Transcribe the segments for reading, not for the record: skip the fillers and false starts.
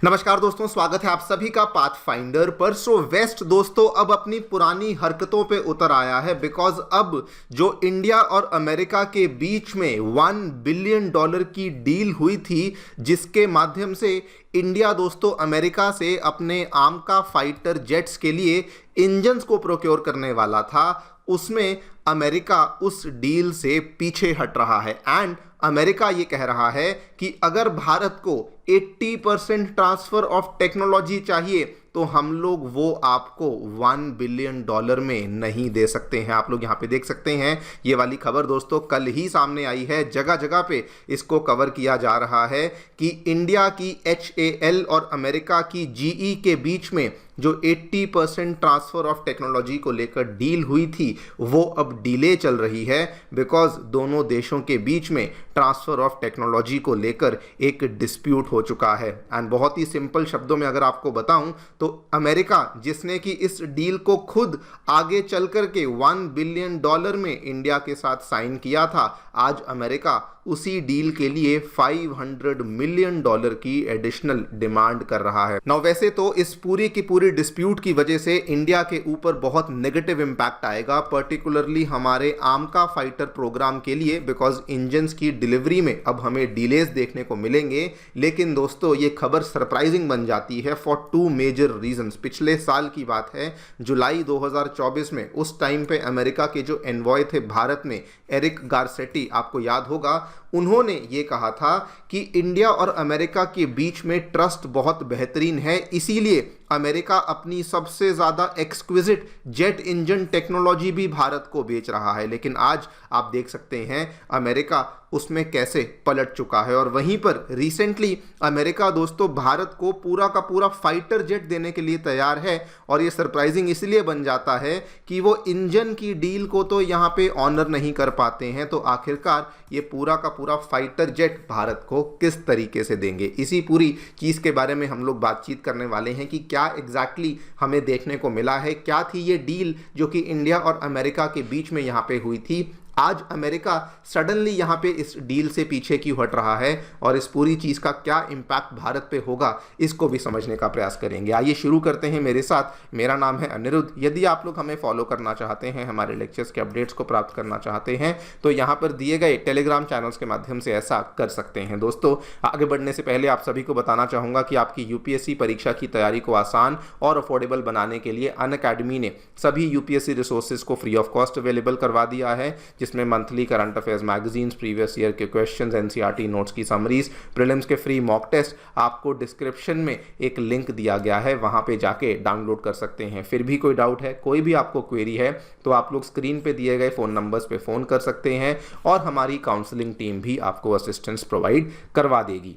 नमस्कार दोस्तों, स्वागत है आप सभी का पाथफाइंडर पर। वेस्ट दोस्तों अब अपनी पुरानी हरकतों पे उतर आया है, बिकॉज अब जो इंडिया और अमेरिका के बीच में $1 बिलियन की डील हुई थी, जिसके माध्यम से इंडिया दोस्तों अमेरिका से अपने आर्म का फाइटर जेट्स के लिए इंजन्स को प्रोक्योर करने वाला था, उसमें अमेरिका उस डील से पीछे हट रहा है। एंड अमेरिका ये कह रहा है कि अगर भारत को 80% ट्रांसफर ऑफ टेक्नोलॉजी चाहिए तो हम लोग वो आपको $1 बिलियन में नहीं दे सकते हैं। आप लोग यहाँ पे देख सकते हैं, ये वाली खबर दोस्तों कल ही सामने आई है। जगह जगह पे इसको कवर किया जा रहा है कि इंडिया की HAL और अमेरिका की GE के बीच में जो 80% ट्रांसफर ऑफ टेक्नोलॉजी को लेकर डील हुई थी वो अब डिले चल रही है, बिकॉज दोनों देशों के बीच में ट्रांसफर ऑफ टेक्नोलॉजी को लेकर एक डिस्प्यूट हो चुका है। एंड बहुत ही सिंपल शब्दों में अगर आपको बताऊं तो अमेरिका, जिसने कि इस डील को खुद आगे चल कर के $1 बिलियन में इंडिया के साथ साइन किया था, आज अमेरिका उसी डील के लिए $500 मिलियन की एडिशनल डिमांड कर रहा है। नाउ वैसे तो इस पूरी की पूरी डिस्प्यूट की वजह से इंडिया के ऊपर बहुत नेगेटिव इंपैक्ट आएगा, पर्टिकुलरली हमारे आर्म का फाइटर प्रोग्राम के लिए, बिकॉज इंजन्स की डिलीवरी में अब हमें डिलेज देखने को मिलेंगे। लेकिन दोस्तों ये खबर सरप्राइजिंग बन जाती है फॉर 2 मेजर रीजंस। पिछले साल की बात है, जुलाई 2024 में, उस टाइम पे अमेरिका के जो एनवॉय थे भारत में, एरिक गारसेटी, आपको याद होगा, उन्होंने ये कहा था कि इंडिया और अमेरिका के बीच में ट्रस्ट बहुत बेहतरीन है, इसीलिए अमेरिका अपनी सबसे ज़्यादा एक्सक्विजिट जेट इंजन टेक्नोलॉजी भी भारत को बेच रहा है। लेकिन आज आप देख सकते हैं अमेरिका उसमें कैसे पलट चुका है। और वहीं पर रिसेंटली अमेरिका दोस्तों भारत को पूरा का पूरा फाइटर जेट देने के लिए तैयार है। और ये सरप्राइजिंग इसलिए बन जाता है कि वो इंजन की डील को तो यहाँ पे ऑनर नहीं कर पाते हैं, तो आखिरकार ये पूरा का पूरा फाइटर जेट भारत को किस तरीके से देंगे, इसी पूरी चीज़ के बारे में हम लोग बातचीत करने वाले हैं कि क्या एग्जैक्टली हमें देखने को मिला है, क्या थी ये डील जो कि इंडिया और अमेरिका के बीच में यहाँ पे हुई थी। आज अमेरिका सडनली यहाँ पे इस डील से पीछे क्यों हट रहा है और इस पूरी चीज़ का क्या इम्पैक्ट भारत पे होगा, इसको भी समझने का प्रयास करेंगे। आइए शुरू करते हैं मेरे साथ। मेरा नाम है अनिरुद्ध। यदि आप लोग हमें फॉलो करना चाहते हैं, हमारे लेक्चर्स के अपडेट्स को प्राप्त करना चाहते हैं, तो यहाँ पर दिए गए टेलीग्राम चैनल्स के माध्यम से ऐसा कर सकते हैं। दोस्तों आगे बढ़ने से पहले आप सभी को बताना चाहूँगा कि आपकी UPSC परीक्षा की तैयारी को आसान और अफोर्डेबल बनाने के लिए अनअकैडमी ने सभी UPSC रिसोर्सेज को फ्री ऑफ कॉस्ट अवेलेबल करवा दिया है, जिसमें monthly current affairs magazines, previous year के क्वेश्चंस, NCERT नोट्स की समरीज, प्रीलिम्स के फ्री मॉक टेस्ट आपको डिस्क्रिप्शन में एक लिंक दिया गया है, वहां पे जाके डाउनलोड कर सकते हैं। फिर भी कोई डाउट है, कोई भी आपको क्वेरी है, तो आप लोग स्क्रीन पे दिए गए फ़ोन नंबर्स पे फ़ोन कर सकते हैं और हमारी काउंसलिंग टीम भी आपको असिस्टेंस प्रोवाइड करवा देगी।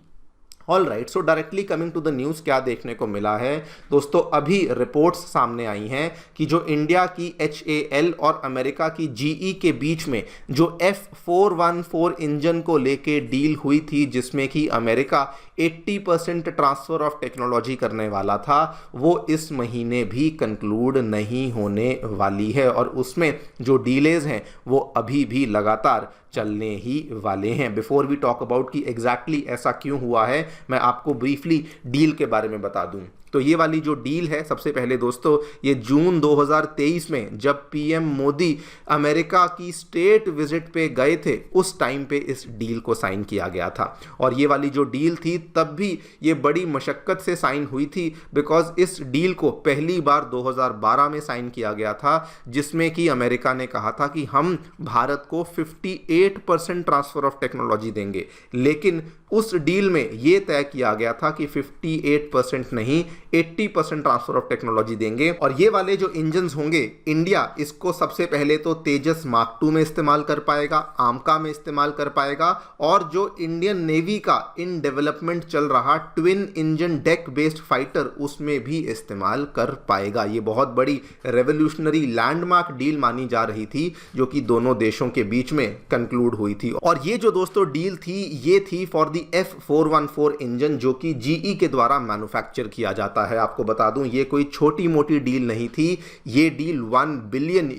All right, so directly coming to the news, क्या देखने को मिला है दोस्तों, अभी रिपोर्ट्स सामने आई हैं कि जो इंडिया की HAL और अमेरिका की GE के बीच में जो F414 इंजन को लेके डील हुई थी, जिसमें कि अमेरिका 80% ट्रांसफ़र ऑफ टेक्नोलॉजी करने वाला था, वो इस महीने भी कंक्लूड नहीं होने वाली है और उसमें जो डीलेज हैं वो अभी भी लगातार चलने ही वाले हैं। बिफोर वी टॉक अबाउट कि एग्जैक्टली ऐसा क्यों हुआ है, मैं आपको ब्रीफली डील के बारे में बता दूं। तो ये वाली जो डील है, सबसे पहले दोस्तों ये जून 2023 में जब PM मोदी अमेरिका की स्टेट विजिट पे गए थे, उस टाइम पे इस डील को साइन किया गया था। और ये वाली जो डील थी तब भी ये बड़ी मशक्क़त से साइन हुई थी, बिकॉज इस डील को पहली बार 2012 में साइन किया गया था, जिसमें कि अमेरिका ने कहा था कि हम भारत को 58% ट्रांसफ़र ऑफ टेक्नोलॉजी देंगे। लेकिन उस डील में ये तय किया गया था कि 58% नहीं, 80% ट्रांसफर ऑफ टेक्नोलॉजी देंगे। और ये वाले जो इंजन्स होंगे, इंडिया इसको सबसे पहले तो तेजस मार्क 2 में इस्तेमाल कर पाएगा, आमका में इस्तेमाल कर पाएगा, और जो इंडियन नेवी का इन डेवलपमेंट चल रहा twin engine deck based fighter, उसमें भी इस्तेमाल कर पाएगा। ये बहुत बड़ी रेवोल्यूशनरी लैंडमार्क डील मानी जा रही थी, जो कि दोनों देशों के बीच में कंक्लूड हुई थी। और ये जो दोस्तों डील थी, ये थी फॉर दी F414 इंजन, जो कि GE के द्वारा मैन्युफैक्चर किया जाता है। आपको बता दूं ये कोई छोटी मोटी डील नहीं थी, ये डील $1 बिलियन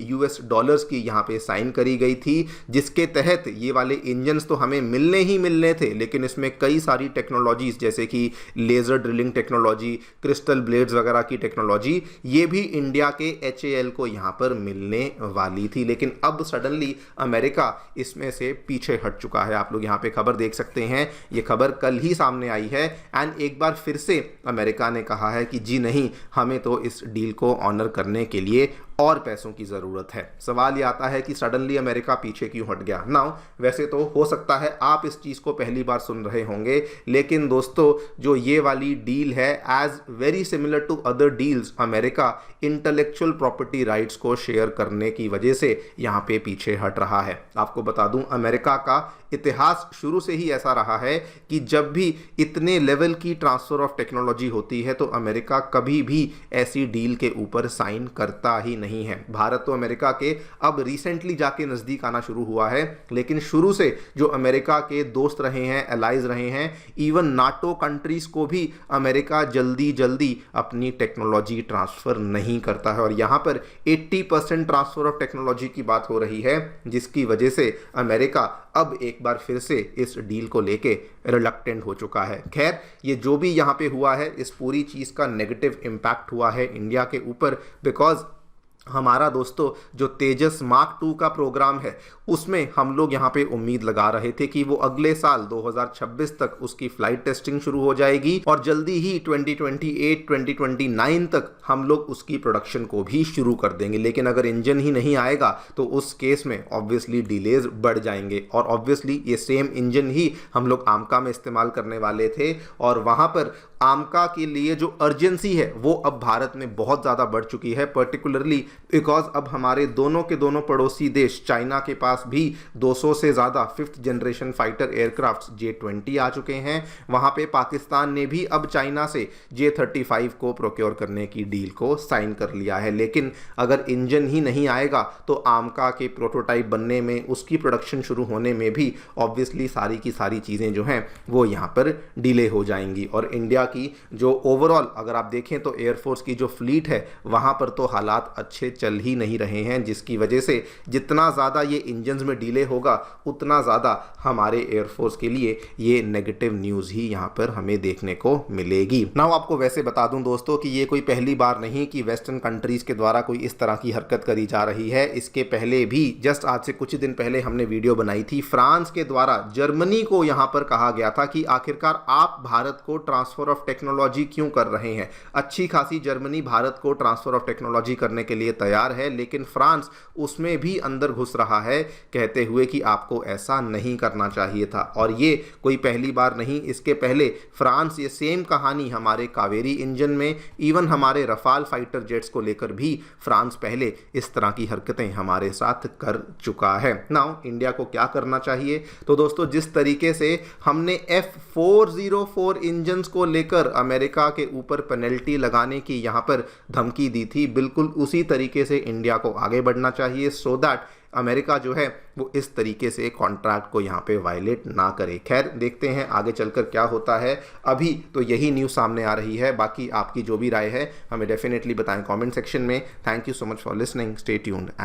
की यहाँ पे साइन करी गई थी, जिसके तहत ये वाले इंजन्स तो हमें मिलने ही मिलने थे, लेकिन इसमें कई सारी टेक्नोलॉजी टेक्नोलॉजीज जैसे कि laser drilling technology, crystal blades वगैरह की टेक्नोलॉजी, ये भी इंडिया के HAL को यहाँ पर मिलने वाली थी, लेकिन अब सडनली अमेरिका इसमें से पीछे हट चुका है। आप लोग यहाँ पे खबर देख सकते हैं, ये खबर कल ही सामने आई है एंड एक बार फिर से अमेरिका ने कहा है कि जी नहीं, हमें तो इस डील को ऑनर करने के लिए और पैसों की ज़रूरत है। सवाल ये आता है कि सडनली अमेरिका पीछे क्यों हट गया। नाउ वैसे तो हो सकता है आप इस चीज़ को पहली बार सुन रहे होंगे, लेकिन दोस्तों जो ये वाली डील है, as very similar to other deals, America intellectual property rights को शेयर करने की वजह से यहाँ पे पीछे हट रहा है। आपको बता दूं, अमेरिका का इतिहास शुरू से ही ऐसा रहा है कि जब भी इतने लेवल की ट्रांसफ़र ऑफ टेक्नोलॉजी होती है तो अमेरिका कभी भी ऐसी डील के ऊपर साइन करता ही नहीं है। भारत तो अमेरिका के अब रिसेंटली जाके नज़दीक आना शुरू हुआ है, लेकिन शुरू से जो अमेरिका के दोस्त रहे हैं, एलाइज रहे हैं, इवन नाटो कंट्रीज़ को भी अमेरिका जल्दी जल्दी अपनी टेक्नोलॉजी ट्रांसफ़र नहीं करता है। और यहाँ पर 80% ट्रांसफ़र ऑफ टेक्नोलॉजी की बात हो रही है, जिसकी वजह से अमेरिका अब एक बार फिर से इस डील को लेके रिलक्टेंट हो चुका है। खैर, ये जो भी यहाँ पे हुआ है, इस पूरी चीज़ का नेगेटिव इम्पैक्ट हुआ है इंडिया के ऊपर, बिकॉज हमारा दोस्तों जो तेजस मार्क 2 का प्रोग्राम है, उसमें हम लोग यहाँ पे उम्मीद लगा रहे थे कि वो अगले साल 2026 तक उसकी फ्लाइट टेस्टिंग शुरू हो जाएगी और जल्दी ही 2028-2029 तक हम लोग उसकी प्रोडक्शन को भी शुरू कर देंगे। लेकिन अगर इंजन ही नहीं आएगा तो उस केस में ऑब्वियसली डिलेज बढ़ जाएंगे, और ऑब्वियसली ये सेम इंजन ही हम लोग आमका में इस्तेमाल करने वाले थे, और वहाँ पर आमका के लिए जो अर्जेंसी है वो अब भारत में बहुत ज़्यादा बढ़ चुकी है, पर्टिकुलरली बिकॉज अब हमारे दोनों के दोनों पड़ोसी देश चाइना के पास भी 200 से ज़्यादा 5th generation fighter aircraft J-20 आ चुके हैं। वहाँ पे पाकिस्तान ने भी अब चाइना से J-35 को प्रोक्योर करने की डील को साइन कर लिया है। लेकिन अगर इंजन ही नहीं आएगा तो आमका के प्रोटोटाइप बनने में, उसकी प्रोडक्शन शुरू होने में भी ऑब्वियसली सारी की सारी चीज़ें जो हैं वो यहाँ पर डिले हो जाएंगी। और इंडिया की जो ओवरऑल अगर आप देखें तो एयरफोर्स की जो फ्लीट है वहाँ पर तो हालात अच्छे चल ही नहीं रहे हैं, जिसकी वजह से जितना ज़्यादा ये इंजन्स में डिले होगा उतना ज़्यादा हमारे एयरफोर्स के लिए ये नेगेटिव न्यूज़ ही यहाँ पर हमें देखने को मिलेगी। नाउ आपको वैसे बता दूं दोस्तों कि ये कोई पहली बार नहीं कि वेस्टर्न कंट्रीज़ के द्वारा कोई इस तरह की हरकत करी जा रही है। इसके पहले भी जस्ट आज से कुछ दिन पहले हमने वीडियो बनाई थी, फ्रांस के द्वारा जर्मनी को यहाँ पर कहा गया था कि आखिरकार आप भारत को ट्रांसफ़र ऑफ टेक्नोलॉजी क्यों कर रहे हैं। अच्छी खासी जर्मनी भारत को ट्रांसफ़र ऑफ टेक्नोलॉजी करने के लिए तैयार है, लेकिन फ्रांस उसमें भी अंदर घुस रहा है, कहते हुए कि आपको ऐसा नहीं करना चाहिए था। और ये कोई पहली बार नहीं, इसके पहले फ्रांस ये सेम कहानी हमारे कावेरी इंजन में, इवन हमारे रफाल फाइटर जेट्स को लेकर भी फ्रांस पहले इस तरह की हरकतें हमारे साथ कर चुका है। नाउ इंडिया को क्या करना चाहिए, तो दोस्तों जिस तरीके से हमने F404 इंजन्स को लेकर अमेरिका के ऊपर पेनल्टी लगाने की यहाँ पर धमकी दी थी, बिल्कुल उसी तरीके से इंडिया को आगे बढ़ना चाहिए, सो दैट अमेरिका जो है वो इस तरीके से कॉन्ट्रैक्ट को यहाँ पे वायलेट ना करे। खैर, देखते हैं आगे चलकर क्या होता है। अभी तो यही न्यूज़ सामने आ रही है, बाकी आपकी जो भी राय है हमें डेफिनेटली बताएं कमेंट सेक्शन में। Thank you so much for listening, stay tuned and